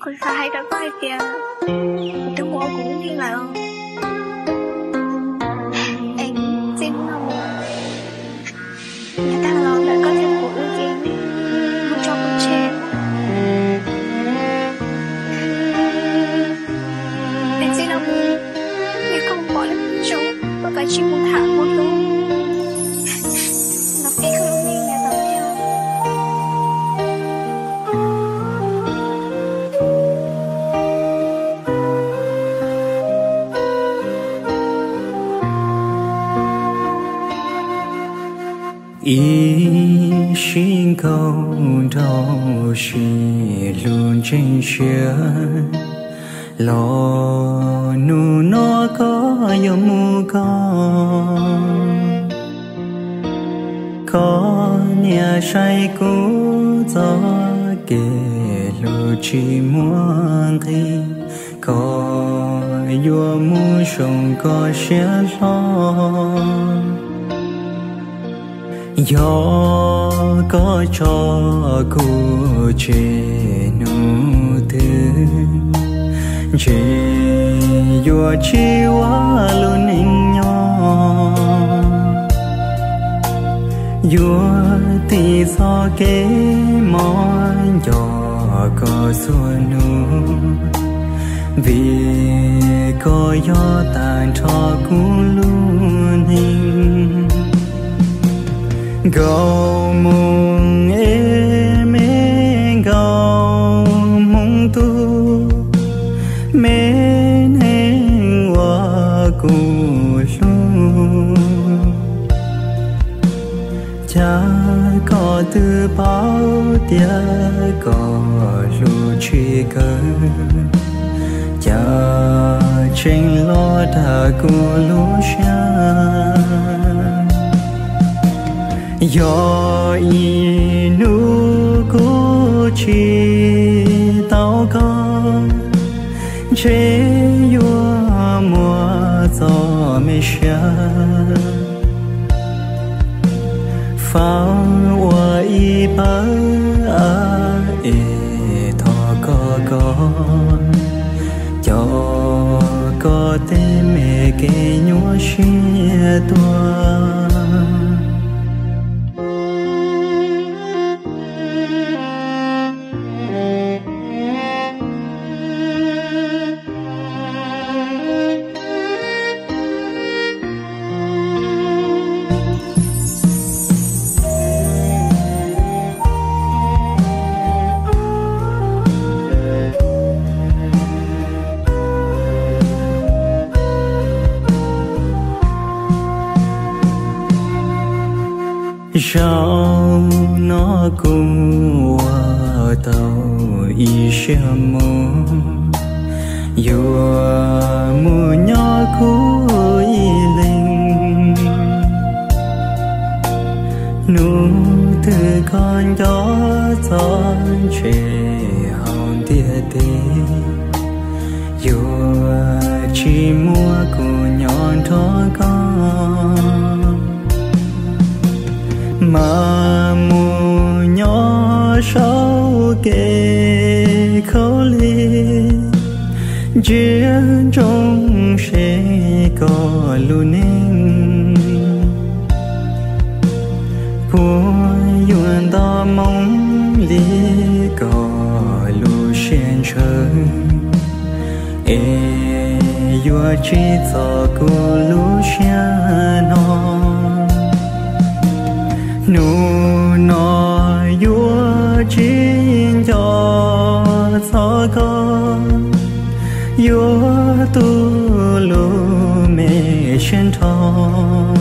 Con sai đã có hai kìa. Tôi mua cũng như là anh xin không người ta lo đã có thêm của ưu tiên không cho con trên. Anh xin không nhưng không bỏ được chỗ và phải chịu một thả một luôn. Nó cái không như nhà tàu theo. ý xin câu đầu chỉ luôn trên chuyện lo nu nó có yêu mu có nhà say cũ gió kể lu chỉ muốn khi có yêu mu sông có sẽ lo gió có cho cô chế nụ thương chỉ yêu chỉ quá luôn in nhau yêu thì do cái món gió có xuân nụ vì có gió tàn cho cũng luôn hình gầu mùng em gầu mùng tu men hẹn hoa cù lu cha có từ bao tia có lu chi cơ cha trên lo đã cù lu xa do inu cô chỉ tao có chế yêu mùa gió mê xa pháo hoa y bá e thọ cho có tên mẹ kê nhua xia tua sao nó cũng qua tàu y xem mù dù mù nhỏ của y linh nụ từ con gió giòn trẻ hòn tia tê dù chỉ mua của nhọn thó con mà mù nhỏ sau kề khâu ly chuyện trong sẽ có luôn em của yuan ta mong lý có lu sen trời e yua chỉ cho cô lu sen non nụ nói yêu chỉ cho sao con yêu tu lu mê chân thong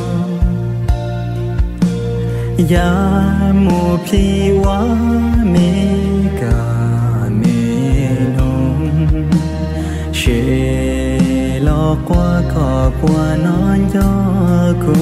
ya mu phi wa mê cả mê nông sẽ lo qua cỏ qua non gió cô